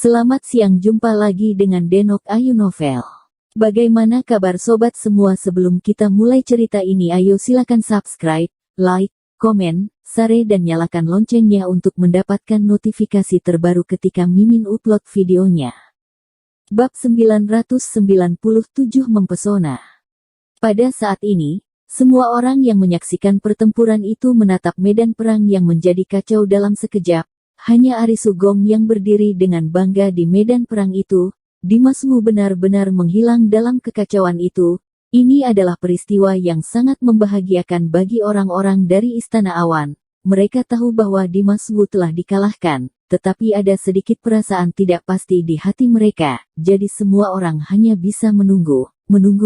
Selamat siang, jumpa lagi dengan Denok Ayu Novel. Bagaimana kabar sobat semua? Sebelum kita mulai cerita ini, ayo silakan subscribe, like, komen, share dan nyalakan loncengnya untuk mendapatkan notifikasi terbaru ketika Mimin upload videonya. Bab 997 mempesona. Pada saat ini, semua orang yang menyaksikan pertempuran itu menatap medan perang yang menjadi kacau dalam sekejap. Hanya Arie Sugong yang berdiri dengan bangga di medan perang itu. Dimas Wu benar-benar menghilang dalam kekacauan itu. Ini adalah peristiwa yang sangat membahagiakan bagi orang-orang dari Istana Awan. Mereka tahu bahwa Dimas Wu telah dikalahkan, tetapi ada sedikit perasaan tidak pasti di hati mereka. Jadi semua orang hanya bisa menunggu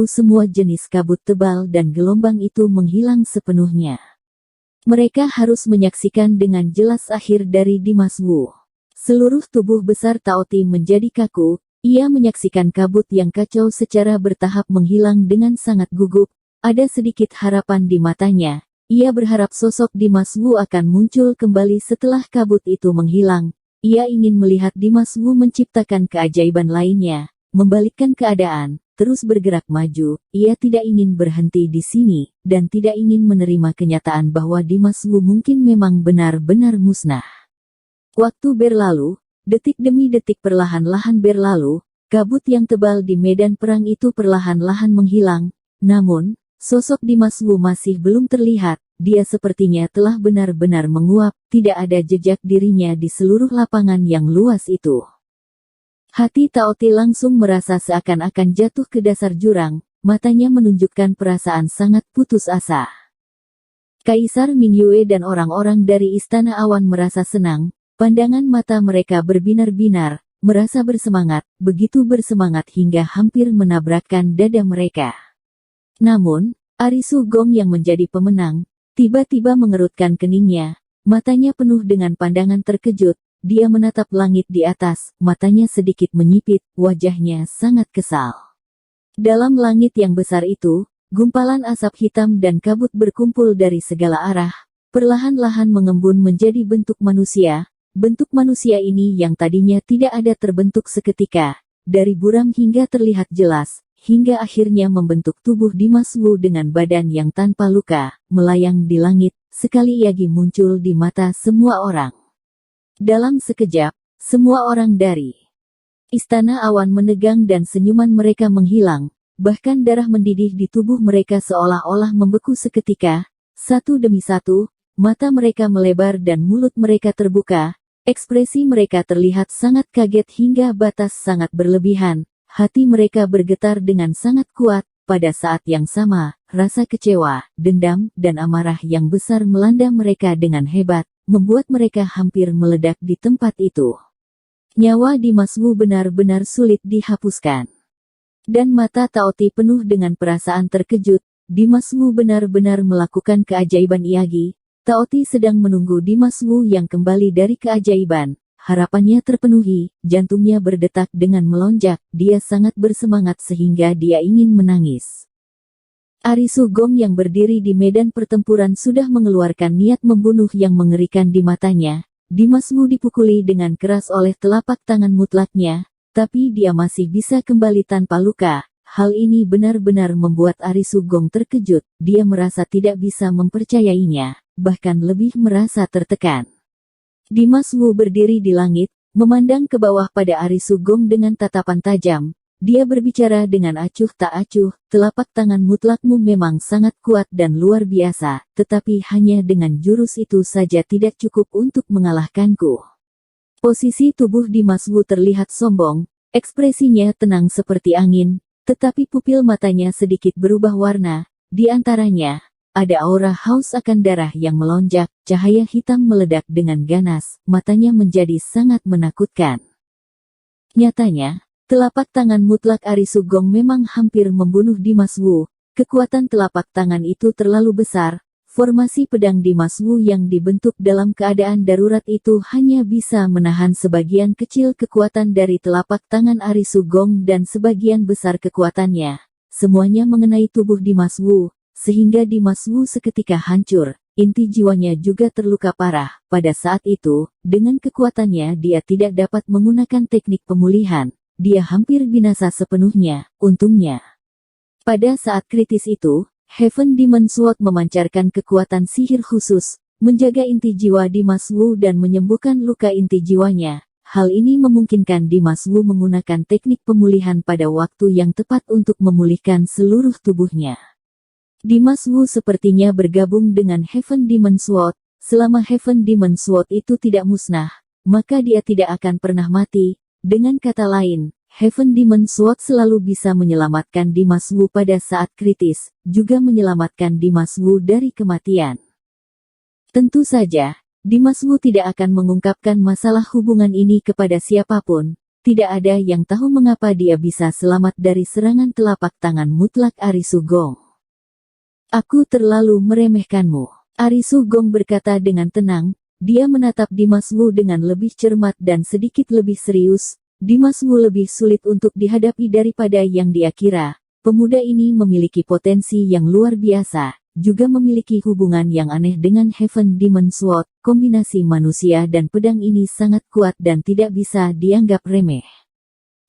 semua jenis kabut tebal dan gelombang itu menghilang sepenuhnya. Mereka harus menyaksikan dengan jelas akhir dari Dimas Wu. Seluruh tubuh besar Taoti menjadi kaku. Ia menyaksikan kabut yang kacau secara bertahap menghilang dengan sangat gugup. Ada sedikit harapan di matanya. Ia berharap sosok Dimas Wu akan muncul kembali setelah kabut itu menghilang. Ia ingin melihat Dimas Wu menciptakan keajaiban lainnya, membalikkan keadaan, terus bergerak maju. Ia tidak ingin berhenti di sini, dan tidak ingin menerima kenyataan bahwa Dimas Wu mungkin memang benar-benar musnah. Waktu berlalu, detik demi detik perlahan-lahan berlalu, kabut yang tebal di medan perang itu perlahan-lahan menghilang. Namun, sosok Dimas Wu masih belum terlihat. Dia sepertinya telah benar-benar menguap, tidak ada jejak dirinya di seluruh lapangan yang luas itu. Hati Taoti langsung merasa seakan-akan jatuh ke dasar jurang, matanya menunjukkan perasaan sangat putus asa. Kaisar Mingyue dan orang-orang dari Istana Awan merasa senang, pandangan mata mereka berbinar-binar, merasa bersemangat, begitu bersemangat hingga hampir menabrakkan dada mereka. Namun, Arie Sugong yang menjadi pemenang, tiba-tiba mengerutkan keningnya, matanya penuh dengan pandangan terkejut. Dia menatap langit di atas, matanya sedikit menyipit, wajahnya sangat kesal. Dalam langit yang besar itu, gumpalan asap hitam dan kabut berkumpul dari segala arah, perlahan-lahan mengembun menjadi bentuk manusia. Bentuk manusia ini yang tadinya tidak ada terbentuk seketika, dari buram hingga terlihat jelas, hingga akhirnya membentuk tubuh Dimas Wu dengan badan yang tanpa luka, melayang di langit, sekali Yagi muncul di mata semua orang. Dalam sekejap, semua orang dari Istana Awan menegang dan senyuman mereka menghilang, bahkan darah mendidih di tubuh mereka seolah-olah membeku seketika. Satu demi satu, mata mereka melebar dan mulut mereka terbuka, ekspresi mereka terlihat sangat kaget hingga batas sangat berlebihan, hati mereka bergetar dengan sangat kuat. Pada saat yang sama, rasa kecewa, dendam, dan amarah yang besar melanda mereka dengan hebat, membuat mereka hampir meledak di tempat itu. Nyawa Dimas Wu benar-benar sulit dihapuskan. Dan mata Taoti penuh dengan perasaan terkejut. Dimas Wu benar-benar melakukan keajaiban Yagi. Taoti sedang menunggu Dimas Wu yang kembali dari keajaiban. Harapannya terpenuhi, jantungnya berdetak dengan melonjak. Dia sangat bersemangat sehingga dia ingin menangis. Arie Sugong yang berdiri di medan pertempuran sudah mengeluarkan niat membunuh yang mengerikan di matanya. Dimas Wu dipukuli dengan keras oleh telapak tangan mutlaknya, tapi dia masih bisa kembali tanpa luka. Hal ini benar-benar membuat Arie Sugong terkejut. Dia merasa tidak bisa mempercayainya, bahkan lebih merasa tertekan. Dimas Wu berdiri di langit, memandang ke bawah pada Arie Sugong dengan tatapan tajam. Dia berbicara dengan acuh tak acuh, telapak tangan mutlakmu memang sangat kuat dan luar biasa, tetapi hanya dengan jurus itu saja tidak cukup untuk mengalahkanku. Posisi tubuh Dimas Wu terlihat sombong, ekspresinya tenang seperti angin, tetapi pupil matanya sedikit berubah warna, di antaranya ada aura haus akan darah yang melonjak, cahaya hitam meledak dengan ganas, matanya menjadi sangat menakutkan. Nyatanya, telapak tangan mutlak Arie Sugong memang hampir membunuh Dimas Wu. Kekuatan telapak tangan itu terlalu besar. Formasi pedang Dimas Wu yang dibentuk dalam keadaan darurat itu hanya bisa menahan sebagian kecil kekuatan dari telapak tangan Arie Sugong dan sebagian besar kekuatannya. Semuanya mengenai tubuh Dimas Wu. sehingga Dimas Wu seketika hancur. Inti jiwanya juga terluka parah. Pada saat itu, dengan kekuatannya dia tidak dapat menggunakan teknik pemulihan. Dia hampir binasa sepenuhnya, untungnya. Pada saat kritis itu, Heaven Demon Sword memancarkan kekuatan sihir khusus, menjaga inti jiwa Dimas Wu dan menyembuhkan luka inti jiwanya. Hal ini memungkinkan Dimas Wu menggunakan teknik pemulihan pada waktu yang tepat untuk memulihkan seluruh tubuhnya. Dimas Wu sepertinya bergabung dengan Heaven Demon Sword. Selama Heaven Demon Sword itu tidak musnah, maka dia tidak akan pernah mati. Dengan kata lain, Heaven Demon Sword selalu bisa menyelamatkan Dimas Wu pada saat kritis, juga menyelamatkan Dimas Wu dari kematian. Tentu saja, Dimas Wu tidak akan mengungkapkan masalah hubungan ini kepada siapapun. Tidak ada yang tahu mengapa dia bisa selamat dari serangan telapak tangan mutlak Ari Sugong. Aku terlalu meremehkanmu. Ari Sugong berkata dengan tenang. Dia menatap Dimas Wu dengan lebih cermat dan sedikit lebih serius. Dimas Wu lebih sulit untuk dihadapi daripada yang dia kira. Pemuda ini memiliki potensi yang luar biasa, juga memiliki hubungan yang aneh dengan Heaven Demon Sword. Kombinasi manusia dan pedang ini sangat kuat dan tidak bisa dianggap remeh.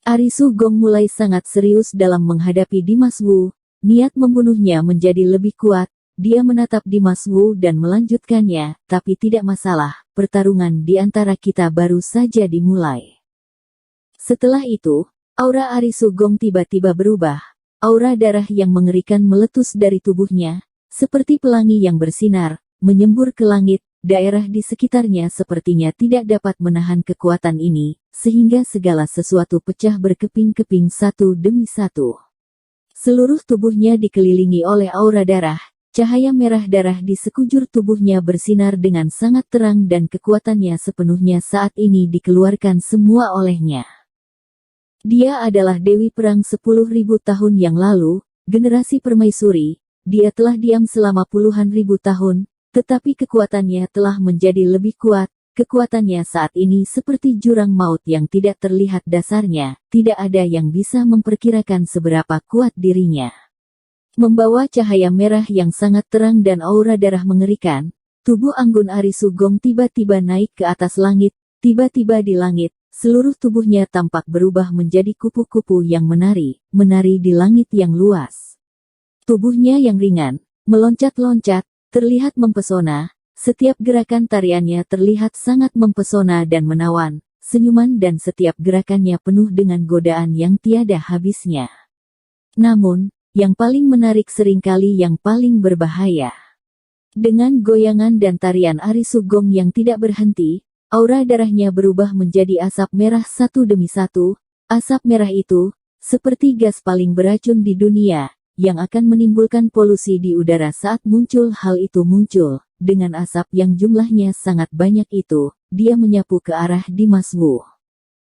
Ari Sugong mulai sangat serius dalam menghadapi Dimas Wu. Niat membunuhnya menjadi lebih kuat. Dia menatap Dimas Wu dan melanjutkannya, tapi tidak masalah, pertarungan di antara kita baru saja dimulai. Setelah itu, aura Ari Sugong tiba-tiba berubah. Aura darah yang mengerikan meletus dari tubuhnya, seperti pelangi yang bersinar, menyembur ke langit. Daerah di sekitarnya sepertinya tidak dapat menahan kekuatan ini, sehingga segala sesuatu pecah berkeping-keping satu demi satu. Seluruh tubuhnya dikelilingi oleh aura darah. Cahaya merah darah di sekujur tubuhnya bersinar dengan sangat terang dan kekuatannya sepenuhnya saat ini dikeluarkan semua olehnya. Dia adalah Dewi Perang 10.000 tahun yang lalu, generasi permaisuri. Dia telah diam selama puluhan ribu tahun, tetapi kekuatannya telah menjadi lebih kuat. Kekuatannya saat ini seperti jurang maut yang tidak terlihat dasarnya, tidak ada yang bisa memperkirakan seberapa kuat dirinya. Membawa cahaya merah yang sangat terang dan aura darah mengerikan, tubuh anggun Ari Sugong tiba-tiba naik ke atas langit. Tiba-tiba di langit, seluruh tubuhnya tampak berubah menjadi kupu-kupu yang menari di langit yang luas. Tubuhnya yang ringan, meloncat-loncat, terlihat mempesona. Setiap gerakan tariannya terlihat sangat mempesona dan menawan, senyuman dan setiap gerakannya penuh dengan godaan yang tiada habisnya. Namun, yang paling menarik seringkali yang paling berbahaya. Dengan goyangan dan tarian Ari Sugong yang tidak berhenti, aura darahnya berubah menjadi asap merah satu demi satu. Asap merah itu, seperti gas paling beracun di dunia, yang akan menimbulkan polusi di udara saat muncul hal itu muncul. Dengan asap yang jumlahnya sangat banyak itu, dia menyapu ke arah Dimas Wu.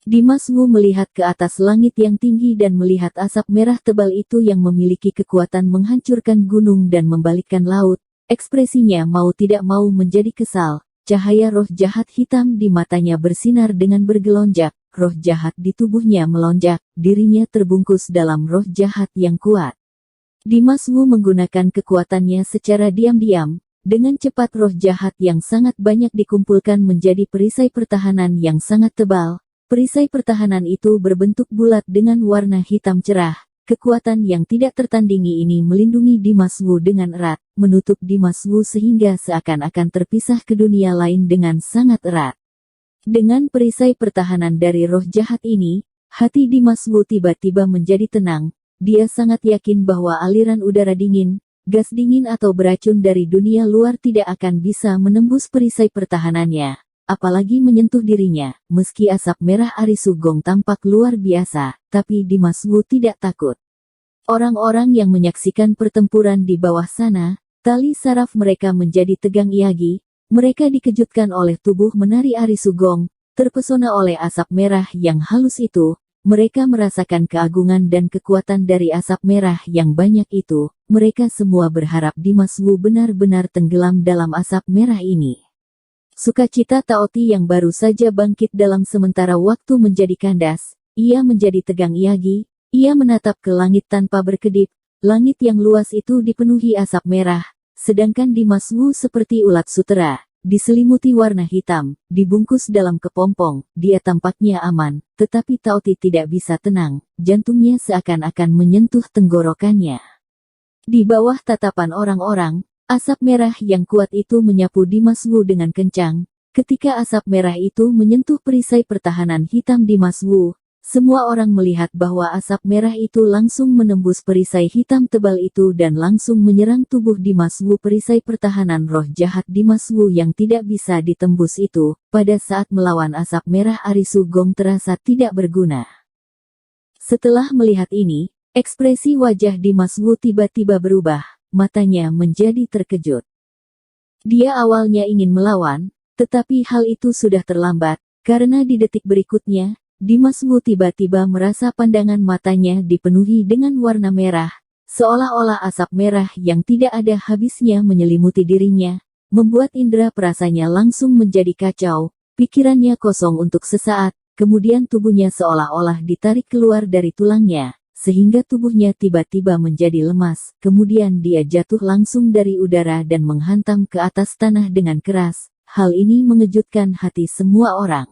Dimas Wu melihat ke atas langit yang tinggi dan melihat asap merah tebal itu yang memiliki kekuatan menghancurkan gunung dan membalikkan laut. Ekspresinya mau tidak mau menjadi kesal. Cahaya roh jahat hitam di matanya bersinar dengan bergelonjak. Roh jahat di tubuhnya melonjak, dirinya terbungkus dalam roh jahat yang kuat. Dimas Wu menggunakan kekuatannya secara diam-diam. Dengan cepat roh jahat yang sangat banyak dikumpulkan menjadi perisai pertahanan yang sangat tebal. Perisai pertahanan itu berbentuk bulat dengan warna hitam cerah. Kekuatan yang tidak tertandingi ini melindungi Dimas Wu dengan erat, menutup Dimas Wu sehingga seakan-akan terpisah ke dunia lain dengan sangat erat. Dengan perisai pertahanan dari roh jahat ini, hati Dimas Wu tiba-tiba menjadi tenang. Dia sangat yakin bahwa aliran udara dingin, gas dingin atau beracun dari dunia luar tidak akan bisa menembus perisai pertahanannya, apalagi menyentuh dirinya. Meski asap merah Ari Sugong tampak luar biasa, tapi Dimas Wu tidak takut. Orang-orang yang menyaksikan pertempuran di bawah sana, tali saraf mereka menjadi tegang iagi. Mereka dikejutkan oleh tubuh menari Ari Sugong, terpesona oleh asap merah yang halus itu. Mereka merasakan keagungan dan kekuatan dari asap merah yang banyak itu. Mereka semua berharap Dimas Wu benar-benar tenggelam dalam asap merah ini. Sukacita Taoti yang baru saja bangkit dalam sementara waktu menjadi kandas. Ia menjadi tegang iagi. Ia menatap ke langit tanpa berkedip. Langit yang luas itu dipenuhi asap merah, sedangkan Dimas Wu seperti ulat sutera, diselimuti warna hitam, dibungkus dalam kepompong. Dia tampaknya aman, tetapi Tao Ti tidak bisa tenang, jantungnya seakan-akan menyentuh tenggorokannya. Di bawah tatapan orang-orang, asap merah yang kuat itu menyapu Dimas Wu dengan kencang. Ketika asap merah itu menyentuh perisai pertahanan hitam Dimas Wu, semua orang melihat bahwa asap merah itu langsung menembus perisai hitam tebal itu dan langsung menyerang tubuh Dimas Wu. Perisai pertahanan roh jahat Dimas Wu yang tidak bisa ditembus itu, pada saat melawan asap merah Ari Sugong terasa tidak berguna. Setelah melihat ini, ekspresi wajah Dimas Wu tiba-tiba berubah, matanya menjadi terkejut. Dia awalnya ingin melawan, tetapi hal itu sudah terlambat, karena di detik berikutnya, Dimas Wu tiba-tiba merasa pandangan matanya dipenuhi dengan warna merah, seolah-olah asap merah yang tidak ada habisnya menyelimuti dirinya, membuat indera perasanya langsung menjadi kacau, pikirannya kosong untuk sesaat, kemudian tubuhnya seolah-olah ditarik keluar dari tulangnya, sehingga tubuhnya tiba-tiba menjadi lemas, kemudian dia jatuh langsung dari udara dan menghantam ke atas tanah dengan keras. Hal ini mengejutkan hati semua orang.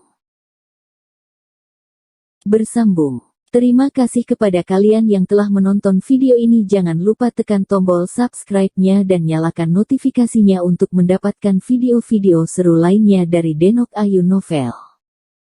Bersambung. Terima kasih kepada kalian yang telah menonton video ini. Jangan lupa tekan tombol subscribe-nya dan nyalakan notifikasinya untuk mendapatkan video-video seru lainnya dari Denok Ayu Novel.